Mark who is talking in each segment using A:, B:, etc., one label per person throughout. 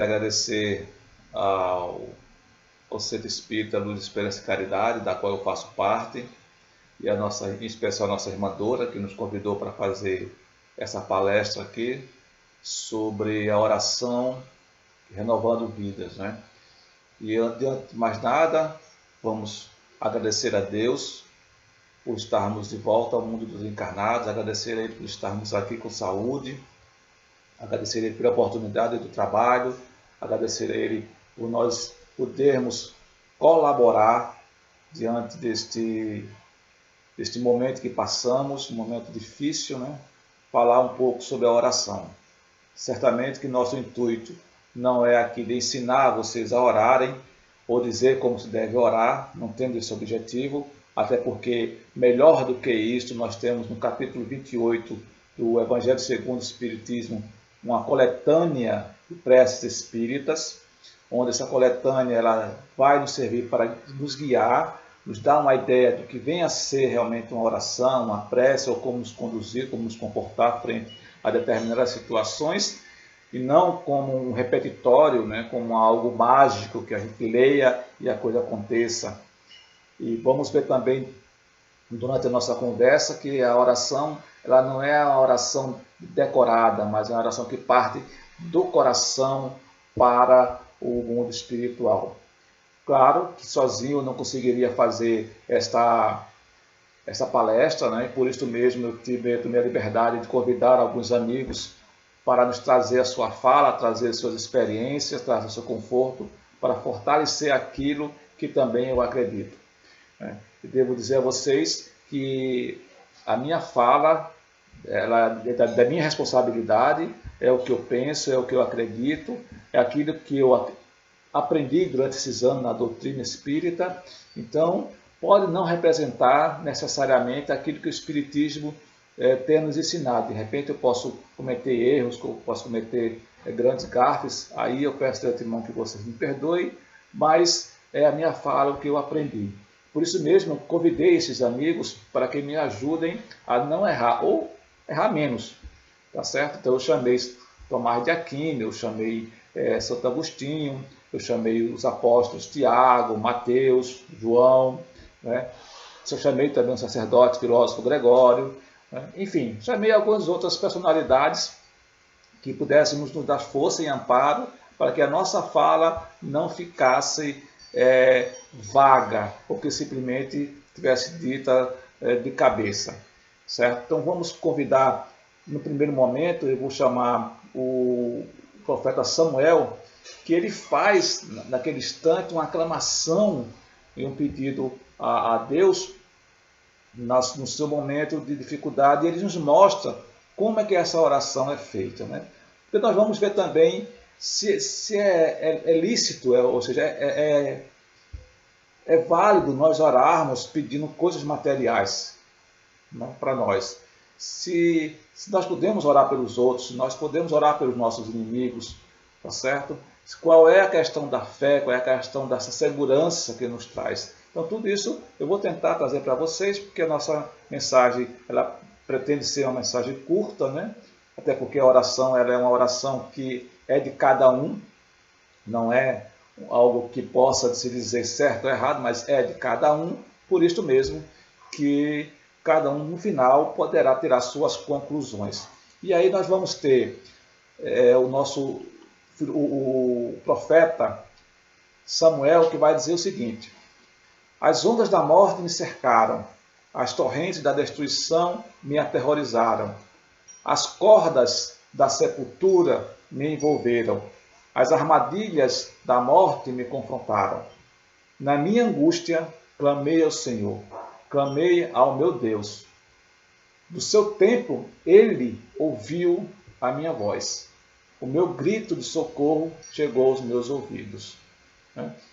A: Agradecer ao Centro Espírita Luz, Esperança e Caridade, da qual eu faço parte, e em especial a nossa irmã Dora, que nos convidou para fazer essa palestra aqui sobre a oração renovando vidas, né? E antes de mais nada, vamos agradecer a Deus por estarmos de volta ao mundo dos encarnados, agradecer a Ele por estarmos aqui com saúde, agradecer a Ele pela oportunidade do trabalho, agradecer a Ele por nós podermos colaborar diante deste momento que passamos, um momento difícil, né? Falar um pouco sobre a oração. Certamente que nosso intuito não é aqui de ensinar vocês a orarem ou dizer como se deve orar, não temos esse objetivo, até porque melhor do que isso nós temos no capítulo 28 do Evangelho segundo o Espiritismo uma coletânea de preces espíritas, onde essa coletânea ela vai nos servir para nos guiar, nos dar uma ideia do que vem a ser realmente uma oração, uma prece, ou como nos conduzir, como nos comportar frente a determinadas situações, e não como um repetitório, né, como algo mágico que a gente leia e a coisa aconteça. E vamos ver também, durante a nossa conversa, que a oração ela não é a oração decorada, mas é uma oração que parte do coração para o mundo espiritual. Claro que sozinho eu não conseguiria fazer essa palestra, né? E por isso mesmo eu tomei a liberdade de convidar alguns amigos para nos trazer a sua fala, trazer suas experiências, trazer o seu conforto, para fortalecer aquilo que também eu acredito. E devo dizer a vocês que a minha fala, ela é da minha responsabilidade, é o que eu penso, é o que eu acredito, é aquilo que eu aprendi durante esses anos na doutrina espírita. Então, pode não representar necessariamente aquilo que o Espiritismo tem nos ensinado. De repente eu posso cometer erros, posso cometer grandes gafes, aí eu peço de antemão que vocês me perdoem, mas é a minha fala, o que eu aprendi. Por isso mesmo, eu convidei esses amigos para que me ajudem a não errar, ou errar menos, tá certo? Então eu chamei Tomás de Aquino, eu chamei Santo Agostinho, eu chamei os apóstolos Tiago, Mateus, João, né? Eu chamei também o sacerdote filósofo Gregório, né? Enfim, chamei algumas outras personalidades que pudéssemos nos dar força e amparo para que a nossa fala não ficasse vaga, ou que simplesmente tivesse dita de cabeça, certo? Então vamos convidar, no primeiro momento, eu vou chamar o profeta Samuel, que ele faz, naquele instante, uma aclamação e um pedido a Deus no seu momento de dificuldade, e ele nos mostra como é que essa oração é feita, né? Porque nós vamos ver também se é lícito, ou seja, é válido nós orarmos pedindo coisas materiais, né, para nós. Se nós podemos orar pelos outros, se nós podemos orar pelos nossos inimigos, tá certo? Qual é a questão da fé, qual é a questão dessa segurança que nos traz? Então, tudo isso eu vou tentar trazer para vocês, porque a nossa mensagem ela pretende ser uma mensagem curta, né? Até porque a oração ela é uma oração que é de cada um, não é algo que possa se dizer certo ou errado, mas é de cada um, por isso mesmo que cada um no final poderá tirar suas conclusões. E aí nós vamos ter o profeta Samuel, que vai dizer o seguinte: as ondas da morte me cercaram, as torrentes da destruição me aterrorizaram, as cordas da sepultura me envolveram, as armadilhas da morte me confrontaram. Na minha angústia, clamei ao Senhor, clamei ao meu Deus. Do seu tempo, ele ouviu a minha voz. O meu grito de socorro chegou aos meus ouvidos.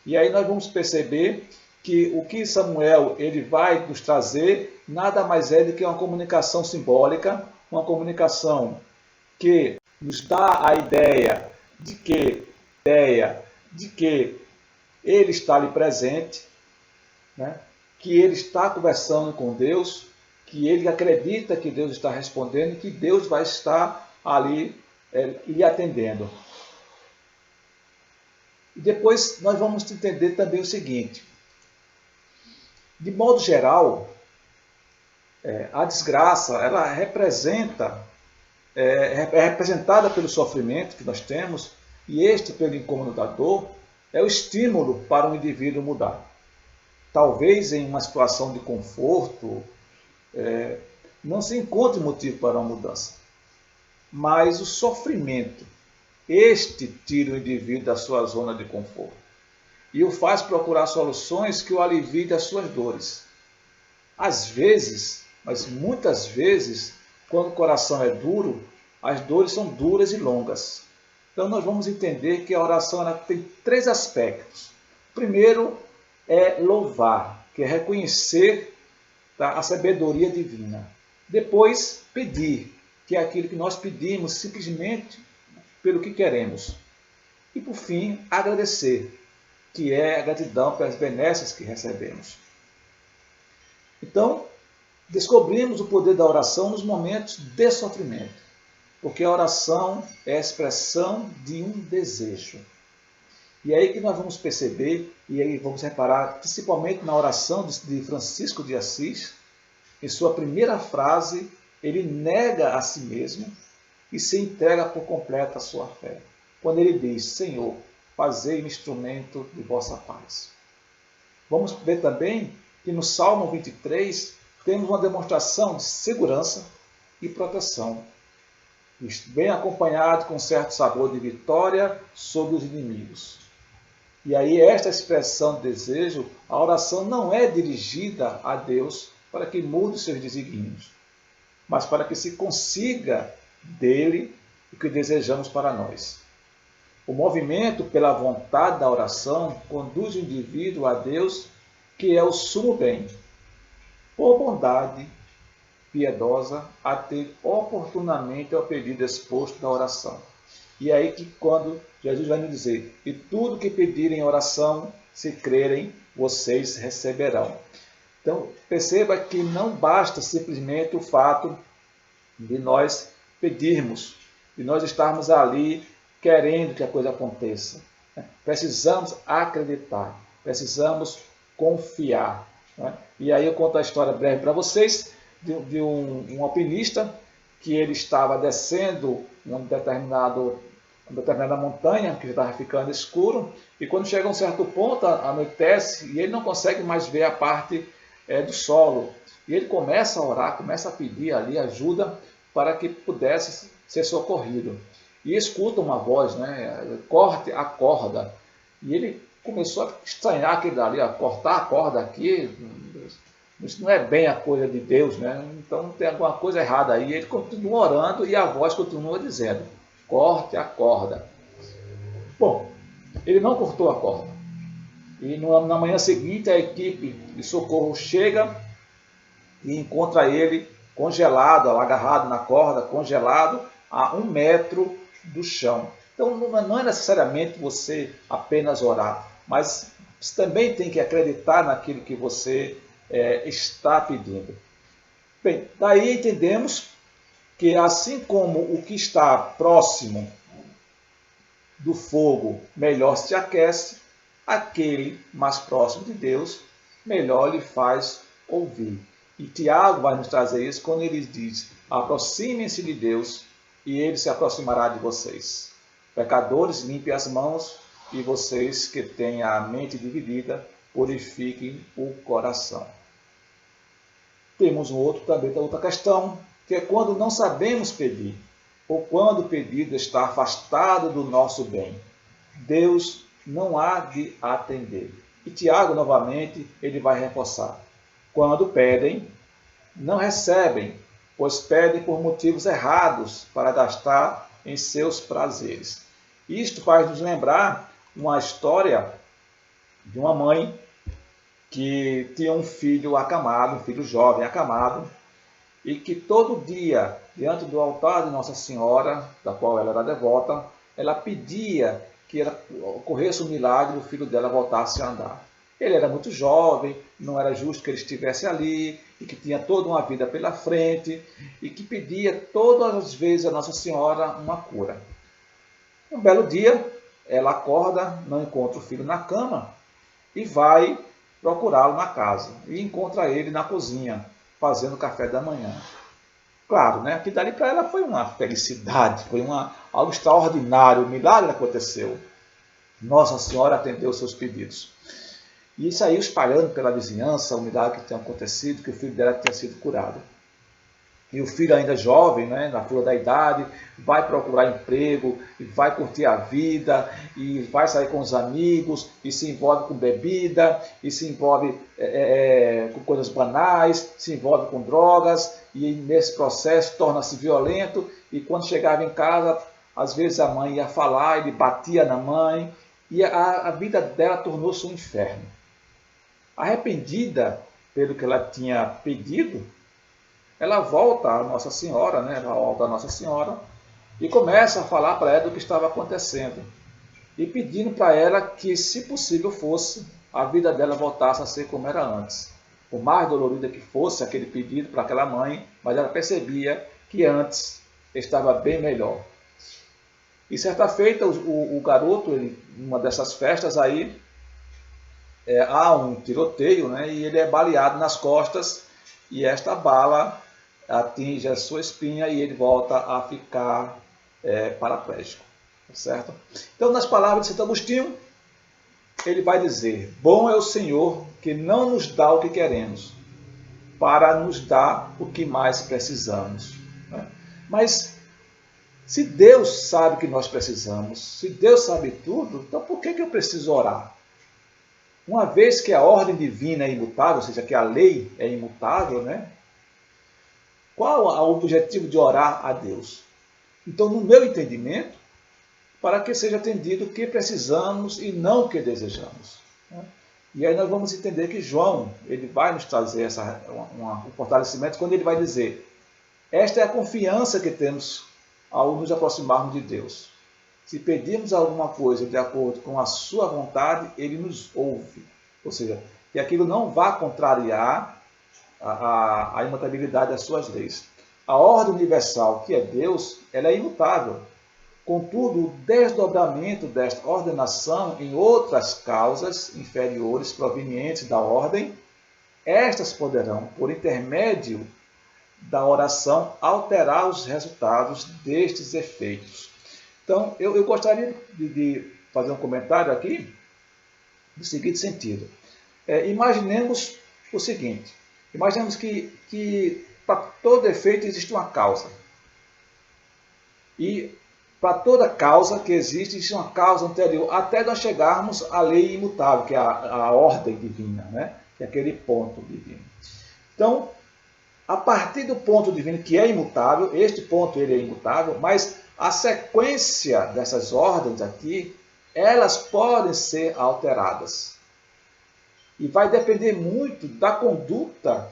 A: E aí nós vamos perceber que o que Samuel ele vai nos trazer nada mais é do que uma comunicação simbólica, uma comunicação que nos dá a ideia de que ele está ali presente, né? Que ele está conversando com Deus, que ele acredita que Deus está respondendo e que Deus vai estar ali lhe atendendo. E depois nós vamos entender também o seguinte: de modo geral, a desgraça ela é representada pelo sofrimento que nós temos, e este, pelo incômodo da dor, é o estímulo para o indivíduo mudar. Talvez em uma situação de conforto, não se encontre motivo para uma mudança. Mas o sofrimento, este tira o indivíduo da sua zona de conforto e o faz procurar soluções que o aliviem das suas dores. Às vezes, mas muitas vezes, quando o coração é duro, as dores são duras e longas. Então nós vamos entender que a oração ela tem 3 aspectos. O primeiro é louvar, que é reconhecer, tá, a sabedoria divina. Depois, pedir, que é aquilo que nós pedimos simplesmente pelo que queremos. E por fim, agradecer, que é a gratidão pelas benesses que recebemos. Então, descobrimos o poder da oração nos momentos de sofrimento, porque a oração é a expressão de um desejo. E é aí que nós vamos perceber, e aí vamos reparar, principalmente na oração de Francisco de Assis, em sua primeira frase, ele nega a si mesmo e se entrega por completo à sua fé. Quando ele diz: Senhor, fazei-me instrumento de vossa paz. Vamos ver também que no Salmo 23 temos uma demonstração de segurança e proteção, bem acompanhado com certo sabor de vitória sobre os inimigos. E aí esta expressão de desejo, a oração não é dirigida a Deus para que mude seus desígnios, mas para que se consiga dele o que desejamos para nós. O movimento pela vontade da oração conduz o indivíduo a Deus, que é o sumo bem, por bondade piedosa, atende oportunamente ao pedido exposto da oração. E é aí que quando Jesus vai nos dizer: e tudo que pedirem em oração, se crerem, vocês receberão. Então, perceba que não basta simplesmente o fato de nós pedirmos, de nós estarmos ali querendo que a coisa aconteça. Precisamos acreditar, precisamos confiar. E aí eu conto a história breve para vocês de um alpinista que ele estava descendo uma determinada montanha, que estava ficando escuro, e quando chega a um certo ponto, anoitece, e ele não consegue mais ver a parte do solo. E ele começa a orar, começa a pedir ali ajuda para que pudesse ser socorrido. E escuta uma voz, corte a corda. E ele começou a estranhar aquilo dali, cortar a corda aqui, isso não é bem a coisa de Deus, Então tem alguma coisa errada aí. Ele continua orando e a voz continua dizendo: corte a corda. Bom, ele não cortou a corda. E na manhã seguinte a equipe de socorro chega e encontra ele congelado, agarrado na corda, congelado a 1 metro do chão. Então não é necessariamente você apenas orar, mas você também tem que acreditar naquilo que você está pedindo. Bem, daí entendemos que assim como o que está próximo do fogo melhor se aquece, aquele mais próximo de Deus melhor lhe faz ouvir. E Tiago vai nos trazer isso quando ele diz: aproximem-se de Deus e ele se aproximará de vocês. Pecadores, limpem as mãos, e vocês que têm a mente dividida, purifiquem o coração. Temos outra questão, que é quando não sabemos pedir, ou quando o pedido está afastado do nosso bem. Deus não há de atender. E Tiago, novamente, ele vai reforçar: quando pedem, não recebem, pois pedem por motivos errados para gastar em seus prazeres. Isto faz nos lembrar uma história de uma mãe que tinha um filho acamado, um filho jovem acamado, e que todo dia, diante do altar de Nossa Senhora, da qual ela era devota, ela pedia que ocorresse um milagre e o filho dela voltasse a andar. Ele era muito jovem, não era justo que ele estivesse ali, e que tinha toda uma vida pela frente, e que pedia todas as vezes a Nossa Senhora uma cura. Um belo dia, ela acorda, não encontra o filho na cama e vai procurá-lo na casa. E encontra ele na cozinha, fazendo o café da manhã. Claro, né? Que dali para ela foi uma felicidade, foi algo extraordinário, um milagre aconteceu. Nossa Senhora atendeu os seus pedidos. E isso aí espalhando pela vizinhança, o milagre que tinha acontecido, que o filho dela tinha sido curado. E o filho ainda jovem, né, na flor da idade, vai procurar emprego, e vai curtir a vida, e vai sair com os amigos, e se envolve com bebida, e se envolve com coisas banais, se envolve com drogas, e nesse processo torna-se violento, e quando chegava em casa, às vezes a mãe ia falar, ele batia na mãe, e a vida dela tornou-se um inferno. Arrependida pelo que ela tinha pedido, ela volta a Nossa Senhora, né? Ela volta a Nossa Senhora e começa a falar para ela do que estava acontecendo. E pedindo para ela que, se possível fosse, a vida dela voltasse a ser como era antes. Por mais dolorida que fosse aquele pedido para aquela mãe, mas ela percebia que antes estava bem melhor. E certa feita, o garoto, numa dessas festas aí, há um tiroteio, né? E ele é baleado nas costas e esta bala atinge a sua espinha e ele volta a ficar paraplégico, certo? Então, nas palavras de Santo Agostinho, ele vai dizer: bom é o Senhor que não nos dá o que queremos, para nos dar o que mais precisamos. Mas, se Deus sabe o que nós precisamos, se Deus sabe tudo, então por que eu preciso orar? Uma vez que a ordem divina é imutável, ou seja, que a lei é imutável, né? Qual é o objetivo de orar a Deus? Então, no meu entendimento, para que seja atendido o que precisamos e não o que desejamos. E aí nós vamos entender que João, ele vai nos trazer um fortalecimento quando ele vai dizer: esta é a confiança que temos ao nos aproximarmos de Deus. Se pedirmos alguma coisa de acordo com a sua vontade, ele nos ouve. Ou seja, que aquilo não vá contrariar a imutabilidade das suas leis. A ordem universal, que é Deus, ela é imutável. Contudo, o desdobramento desta ordenação em outras causas inferiores provenientes da ordem, estas poderão, por intermédio da oração, alterar os resultados destes efeitos. Então, eu gostaria de fazer um comentário aqui no seguinte sentido. Imaginemos o seguinte: imaginemos que para todo efeito existe uma causa. E para toda causa que existe uma causa anterior, até nós chegarmos à lei imutável, que é a ordem divina, né? Que é aquele ponto divino. Então, a partir do ponto divino que é imutável, este ponto ele é imutável, mas a sequência dessas ordens aqui, elas podem ser alteradas. E vai depender muito da conduta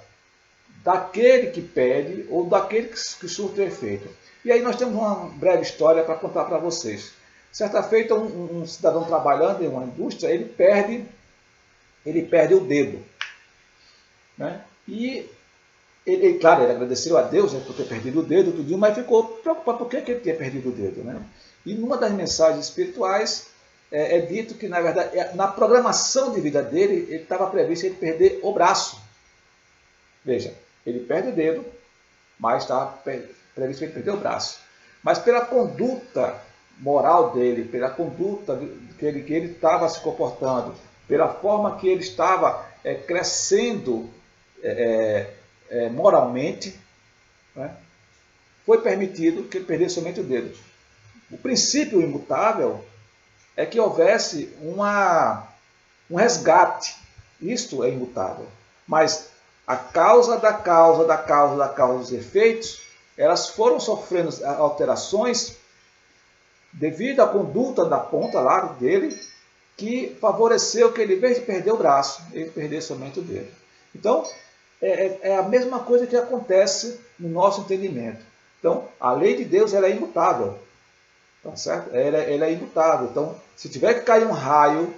A: daquele que pede ou daquele que surte o efeito. E aí nós temos uma breve história para contar para vocês. Certa feita, um cidadão trabalhando em uma indústria, ele perde o dedo. Né? E claro, ele agradeceu a Deus, né, por ter perdido o dedo, tudinho, mas ficou preocupado por que ele tinha perdido o dedo. Né? E numa das mensagens espirituais é dito que, na verdade, na programação de vida dele, ele estava previsto ele perder o braço. Veja, ele perde o dedo, mas estava previsto ele perder o braço. Mas pela conduta moral dele, pela conduta que ele estava se comportando, pela forma que ele estava crescendo moralmente, né, foi permitido que ele perdesse somente o dedo. O princípio imutável é que houvesse um resgate. Isto é imutável. Mas a causa dos efeitos, elas foram sofrendo alterações devido à conduta da ponta lá dele, que favoreceu que ele, em vez de perder o braço, ele perdesse somente o dedo. Então, é a mesma coisa que acontece no nosso entendimento. Então, a lei de Deus ela é imutável. Tá certo? Ela é imutável. Então, se tiver que cair um raio,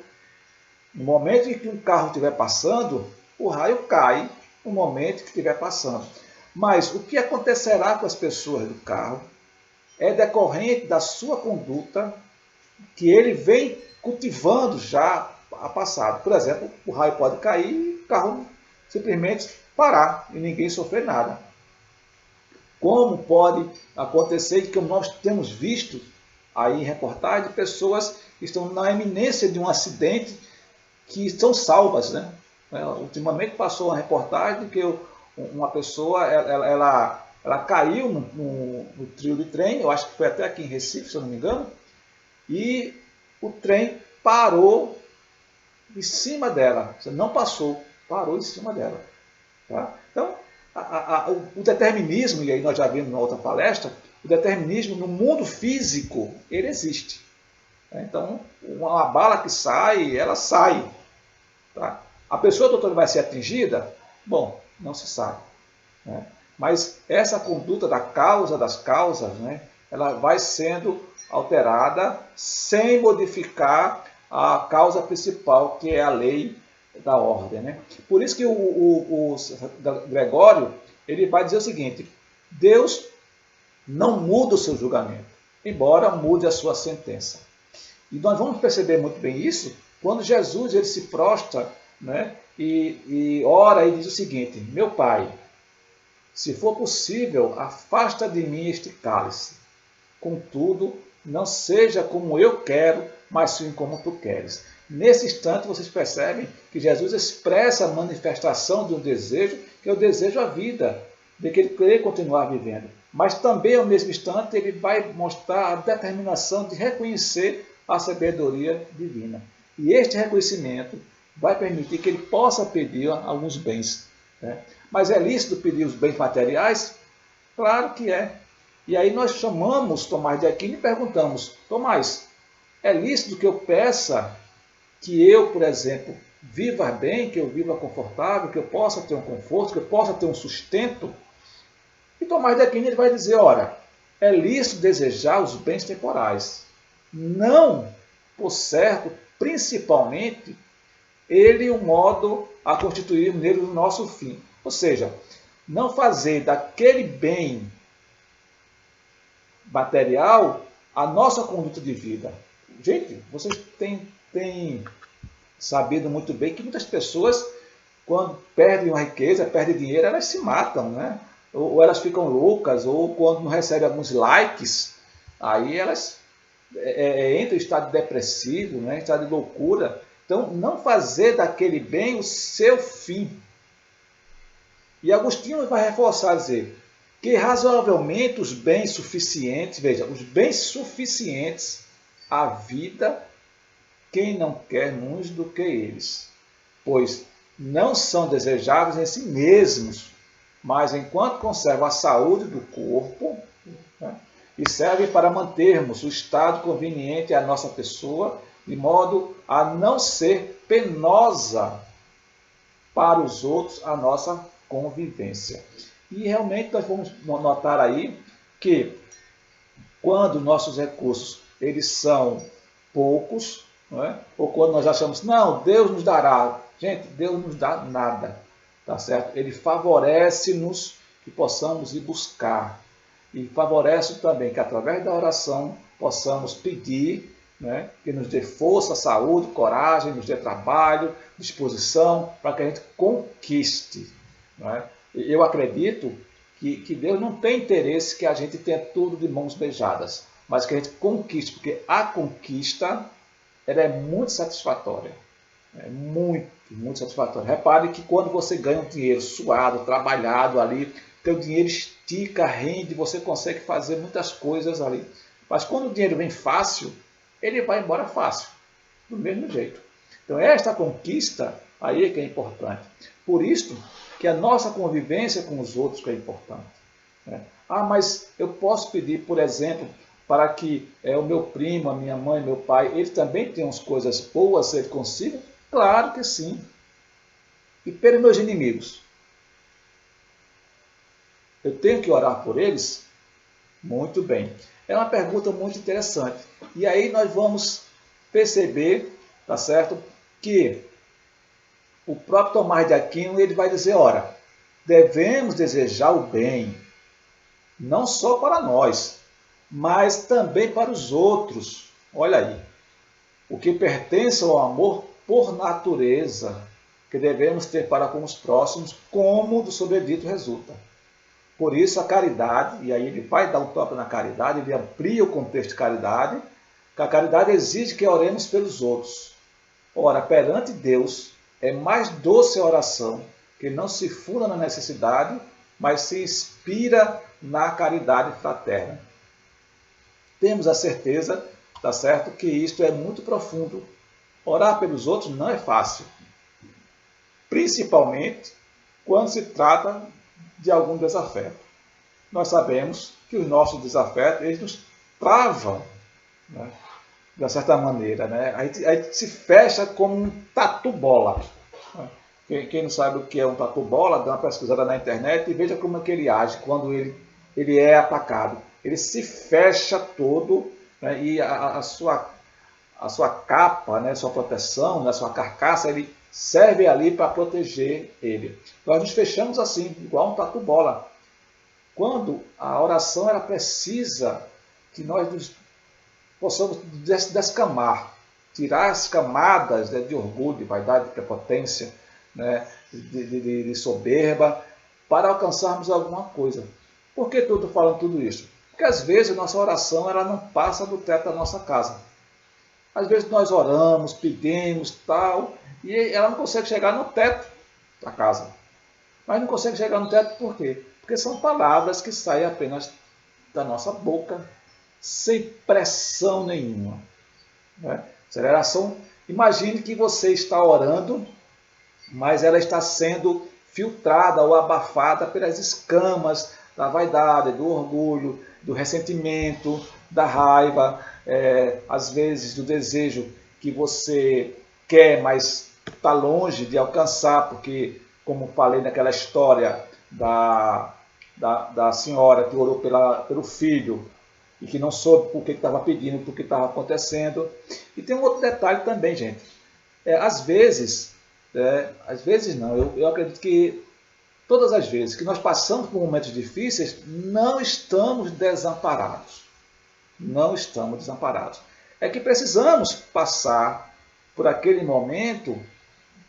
A: no momento em que um carro estiver passando, o raio cai no momento que estiver passando. Mas o que acontecerá com as pessoas do carro é decorrente da sua conduta que ele vem cultivando já a passado. Por exemplo, o raio pode cair e o carro simplesmente parar e ninguém sofrer nada. Como pode acontecer que nós temos visto aí em reportagem pessoas que estão na iminência de um acidente que são salvas, né? Ultimamente passou uma reportagem de que uma pessoa ela caiu no trilho de trem, eu acho que foi até aqui em Recife, se eu não me engano, e o trem parou em cima dela. Você não passou, parou em cima dela. Tá? Então, o determinismo, e aí nós já vimos na outra palestra, o determinismo no mundo físico, ele existe. Então, uma bala que sai, ela sai. Tá? A pessoa, doutor, vai ser atingida? Bom, não se sabe. Né? Mas essa conduta da causa das causas, né, ela vai sendo alterada sem modificar a causa principal, que é a lei da ordem. Né? Por isso que o Gregório ele vai dizer o seguinte: Deus não muda o seu julgamento, embora mude a sua sentença. E nós vamos perceber muito bem isso quando Jesus ele se prostra, né, e ora e diz o seguinte: meu Pai, se for possível, afasta de mim este cálice. Contudo, não seja como eu quero, mas sim como tu queres. Nesse instante, vocês percebem que Jesus expressa a manifestação de um desejo, que é o desejo à vida, de que ele querer continuar vivendo. Mas também, ao mesmo instante, ele vai mostrar a determinação de reconhecer a sabedoria divina. E este reconhecimento vai permitir que ele possa pedir alguns bens. Né? Mas é lícito pedir os bens materiais? Claro que é. E aí nós chamamos Tomás de Aquino e perguntamos: Tomás, é lícito que eu peça que eu, por exemplo, viva bem, que eu viva confortável, que eu possa ter um conforto, que eu possa ter um sustento? E Tomás de Aquino ele vai dizer: ora, é lícito desejar os bens temporais. Não, por certo, principalmente, ele o modo a constituir nele o nosso fim. Ou seja, não fazer daquele bem material a nossa conduta de vida. Gente, vocês têm sabido muito bem que muitas pessoas, quando perdem uma riqueza, perdem dinheiro, elas se matam, né? Ou elas ficam loucas, ou quando não recebem alguns likes, aí elas entram em estado depressivo, né? Em estado de loucura. Então, não fazer daquele bem o seu fim. E Agostinho vai reforçar, dizer que razoavelmente os bens suficientes, veja, os bens suficientes à vida, quem não quer uns do que eles, pois não são desejáveis em si mesmos, mas enquanto conservam a saúde do corpo, né, e servem para mantermos o estado conveniente à nossa pessoa, de modo a não ser penosa para os outros a nossa convivência. E realmente nós vamos notar aí que quando nossos recursos eles são poucos, não é? Ou quando nós achamos, não, Deus nos dará. Gente, Deus não nos dá nada, tá certo? Ele favorece-nos que possamos ir buscar. E favorece também que através da oração possamos pedir, né, que nos dê força, saúde, coragem, nos dê trabalho, disposição, para que a gente conquiste. Não é? Eu acredito que Deus não tem interesse que a gente tenha tudo de mãos beijadas, mas que a gente conquiste, porque a conquista ela é muito satisfatória. É muito, muito satisfatória. Repare que quando você ganha um dinheiro suado, trabalhado ali, teu dinheiro estica, rende, você consegue fazer muitas coisas ali. Mas quando o dinheiro vem fácil, ele vai embora fácil, do mesmo jeito. Então esta conquista aí é que é importante. Por isso que a nossa convivência com os outros que é importante. Né? Ah, mas eu posso pedir, por exemplo, para que o meu primo, a minha mãe, meu pai, eles também tenham as coisas boas, eles consigam? Claro que sim. E pelos meus inimigos? Eu tenho que orar por eles? Muito bem. É uma pergunta muito interessante. E aí nós vamos perceber, tá certo, que o próprio Tomás de Aquino ele vai dizer, ora, devemos desejar o bem, não só para nós, mas também para os outros. Olha aí, o que pertence ao amor por natureza, que devemos ter para com os próximos, como do sobredito resulta. Por isso a caridade, e aí ele vai dar um toque na caridade, ele amplia o contexto de caridade, que a caridade exige que oremos pelos outros. Ora, perante Deus, é mais doce a oração, que não se funda na necessidade, mas se inspira na caridade fraterna. Temos a certeza, tá certo, que isto é muito profundo. Orar pelos outros não é fácil, principalmente quando se trata de algum desafeto. Nós sabemos que os nossos desafetos, eles nos travam, né, de uma certa maneira. Né? A gente se fecha como um tatu-bola. Quem não sabe o que é um tatu-bola, dá uma pesquisada na internet e veja como é que ele age quando ele é atacado. Ele se fecha todo, né, e a sua capa, né, sua proteção, né, sua carcaça, ele serve ali para proteger ele. Nós nos fechamos assim, igual um tatu-bola. Quando a oração ela precisa que nós possamos descamar, tirar as camadas, né, de orgulho, de vaidade, de prepotência, né, de soberba, para alcançarmos alguma coisa. Por que eu estou falando tudo isso? Porque às vezes a nossa oração ela não passa do teto da nossa casa. Às vezes nós oramos, pedimos, tal, e ela não consegue chegar no teto da casa. Mas não consegue chegar no teto por quê? Porque são palavras que saem apenas da nossa boca, sem pressão nenhuma. Né? Aceleração. Imagine que você está orando, mas ela está sendo filtrada ou abafada pelas escamas da vaidade, do orgulho, do ressentimento, da raiva, às vezes do desejo que você quer, mas está longe de alcançar, porque, como falei naquela história da senhora que orou pelo filho e que não soube por que estava pedindo, por que estava acontecendo. E tem um outro detalhe também, gente. Às vezes não, eu acredito que todas as vezes que nós passamos por momentos difíceis, não estamos desamparados. Não estamos desamparados. É que precisamos passar por aquele momento,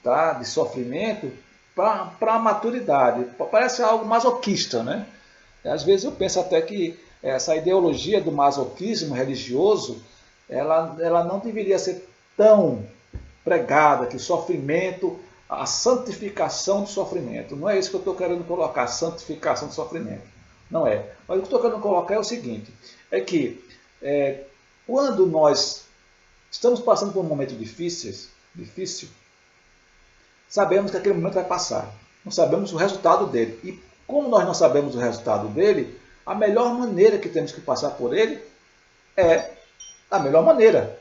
A: tá, de sofrimento para a maturidade. Parece algo masoquista, né? Às vezes eu penso até que essa ideologia do masoquismo religioso, ela não deveria ser tão pregada, que o sofrimento, a santificação do sofrimento. Não é isso que eu estou querendo colocar, santificação do sofrimento. Não é. Mas o que eu estou querendo colocar é o seguinte, é que quando nós estamos passando por um momento difícil, sabemos que aquele momento vai passar. Não sabemos o resultado dele. E como nós não sabemos o resultado dele, a melhor maneira que temos que passar por ele é a melhor maneira.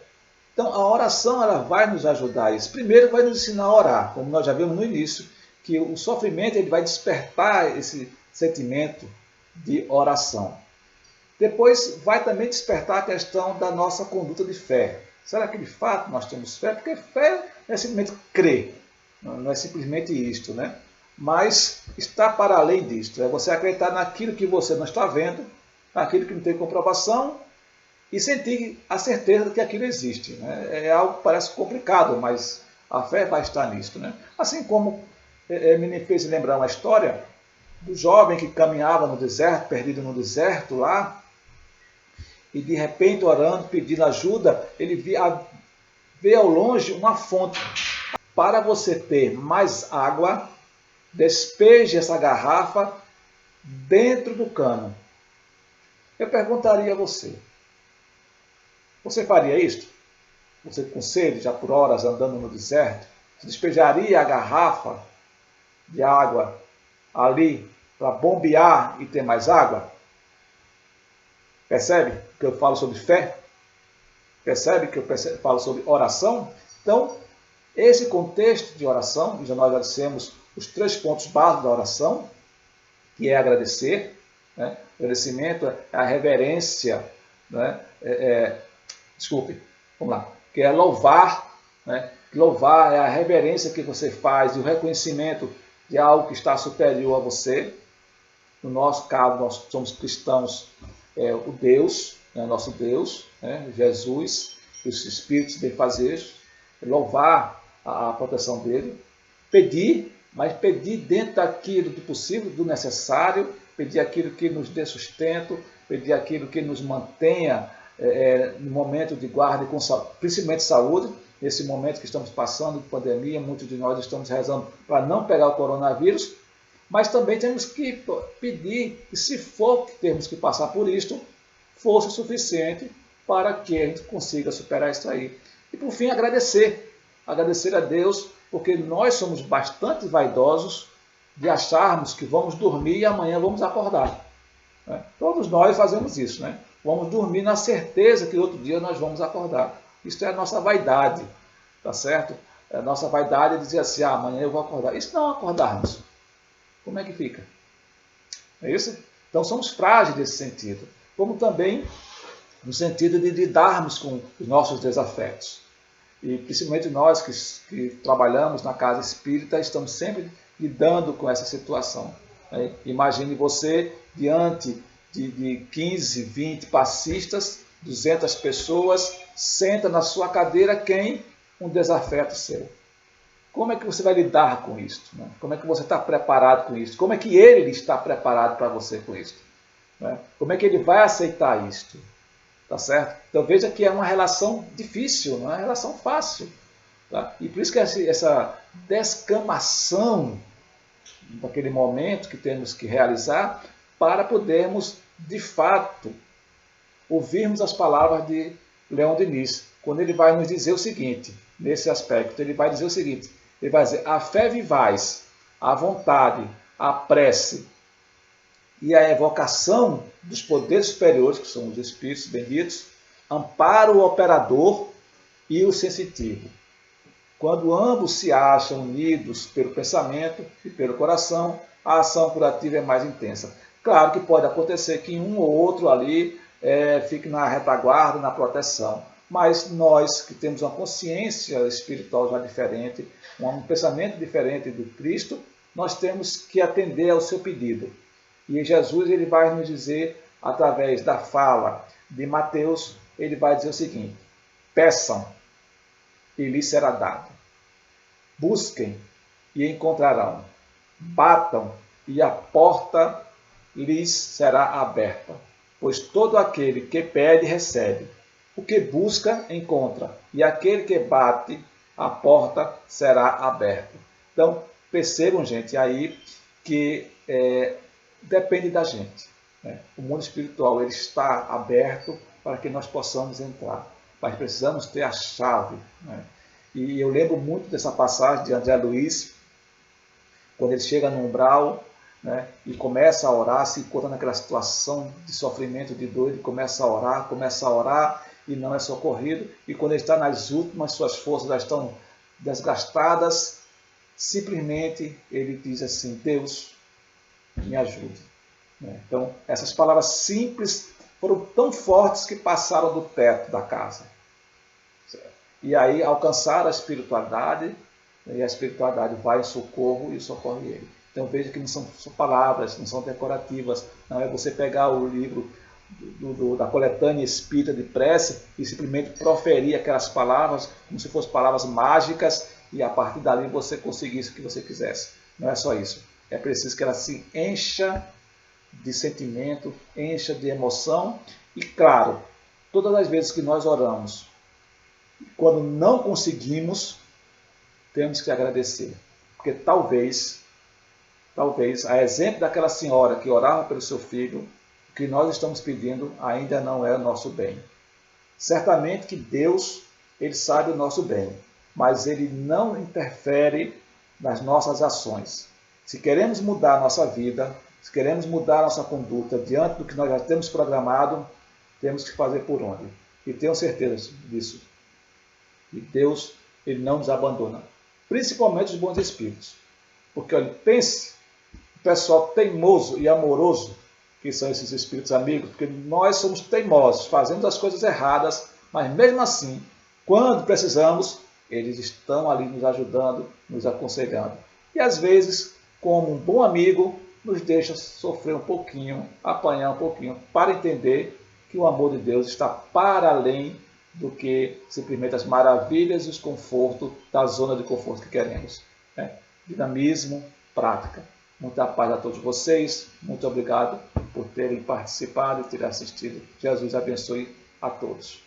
A: Então, a oração ela vai nos ajudar a isso. Primeiro, vai nos ensinar a orar, como nós já vimos no início, que o sofrimento ele vai despertar esse sentimento de oração. Depois, vai também despertar a questão da nossa conduta de fé. Será que de fato nós temos fé? Porque fé não é simplesmente crer, não é simplesmente isto, né? Mas está para além disto. É você acreditar naquilo que você não está vendo, naquilo que não tem comprovação, e sentir a certeza de que aquilo existe. Né? É algo que parece complicado, mas a fé vai estar nisso. Né? Assim como me fez lembrar uma história do jovem que caminhava no deserto, perdido no deserto lá, e de repente orando, pedindo ajuda, ele vê ao longe uma fonte. Para você ter mais água, despeje essa garrafa dentro do cano. Eu perguntaria a você, você faria isto? Você com sede, já por horas andando no deserto, você despejaria a garrafa de água ali para bombear e ter mais água? Percebe que eu falo sobre fé? Percebe que eu falo sobre oração? Então, esse contexto de oração, já nós já dissemos os 3 pontos básicos da oração, que é agradecer, né? Agradecimento é a reverência, né? Vamos lá, que é louvar, né? Louvar é a reverência que você faz e o reconhecimento de algo que está superior a você. No nosso caso, nós somos cristãos, o Deus, né? Nosso Deus, né? Jesus, os espíritos benfazejos, louvar a proteção dele, pedir, mas pedir dentro daquilo do possível, do necessário, pedir aquilo que nos dê sustento, pedir aquilo que nos mantenha no momento de guarda, com principalmente saúde, nesse momento que estamos passando de pandemia, muitos de nós estamos rezando para não pegar o coronavírus, mas também temos que pedir que, se for que temos que passar por isto, força suficiente para que a gente consiga superar isso aí. E por fim, agradecer a Deus, porque nós somos bastante vaidosos de acharmos que vamos dormir e amanhã vamos acordar. Né? Todos nós fazemos isso, né? Vamos dormir na certeza que outro dia nós vamos acordar. Isso é a nossa vaidade, tá certo? A nossa vaidade é dizer assim, amanhã eu vou acordar. E se não acordarmos? Como é que fica? É isso? Então somos frágeis nesse sentido. Como também no sentido de lidarmos com os nossos desafetos. E principalmente nós que trabalhamos na casa espírita, estamos sempre lidando com essa situação. Né? Imagine você diante de 15, 20 passistas, 200 pessoas, senta na sua cadeira quem? Um desafeto seu. Como é que você vai lidar com isso? Né? Como é que você está preparado com isso? Como é que ele está preparado para você com isso? Né? Como é que ele vai aceitar isto? Tá certo? Então veja que é uma relação difícil, não é uma relação fácil. Tá? E por isso que essa descamação daquele momento que temos que realizar para podermos, de fato, ouvirmos as palavras de Leon Denis, quando ele vai nos dizer o seguinte, nesse aspecto, ele vai dizer o seguinte, ele vai dizer, a fé vivaz, a vontade, a prece e a evocação dos poderes superiores, que são os espíritos benditos, ampara o operador e o sensitivo. Quando ambos se acham unidos pelo pensamento e pelo coração, a ação curativa é mais intensa. Claro que pode acontecer que um ou outro ali fique na retaguarda, na proteção. Mas nós que temos uma consciência espiritual já diferente, um pensamento diferente do Cristo, nós temos que atender ao seu pedido. E Jesus ele vai nos dizer, através da fala de Mateus, ele vai dizer o seguinte, peçam e lhes será dado. Busquem e encontrarão. Batam e a porta lhes será aberta. Pois todo aquele que pede, recebe. O que busca, encontra. E aquele que bate, a porta será aberta. Então, percebam, gente, aí que depende da gente. Né? O mundo espiritual ele está aberto para que nós possamos entrar. Mas precisamos ter a chave. Né? E eu lembro muito dessa passagem de André Luiz, quando ele chega no umbral, né, e começa a orar, se encontra naquela situação de sofrimento, de dor, ele começa a orar e não é socorrido. E quando ele está nas últimas, suas forças já estão desgastadas, simplesmente ele diz assim, Deus, me ajude. Então, essas palavras simples foram tão fortes que passaram do teto da casa. E aí alcançaram a espiritualidade, e a espiritualidade vai em socorro e socorre ele. Então veja que não são palavras, não são decorativas, não é você pegar o livro da coletânea espírita de prece e simplesmente proferir aquelas palavras como se fossem palavras mágicas e a partir dali você conseguisse o que você quisesse. Não é só isso. É preciso que ela se encha de sentimento, encha de emoção e, claro, todas as vezes que nós oramos, quando não conseguimos, temos que agradecer. Porque talvez, a exemplo daquela senhora que orava pelo seu filho, o que nós estamos pedindo ainda não é o nosso bem. Certamente que Deus, ele sabe o nosso bem, mas ele não interfere nas nossas ações. Se queremos mudar a nossa vida, se queremos mudar a nossa conduta diante do que nós já temos programado, temos que fazer por onde? E tenho certeza disso. E Deus, ele não nos abandona. Principalmente os bons espíritos. Porque, olha, pense, o pessoal teimoso e amoroso, que são esses espíritos amigos, porque nós somos teimosos, fazemos as coisas erradas, mas mesmo assim, quando precisamos, eles estão ali nos ajudando, nos aconselhando. E às vezes, como um bom amigo, nos deixa sofrer um pouquinho, apanhar um pouquinho, para entender que o amor de Deus está para além do que simplesmente as maravilhas e os confortos da zona de conforto que queremos. Né? Dinamismo, prática. Muita paz a todos vocês. Muito obrigado por terem participado e terem assistido. Jesus abençoe a todos.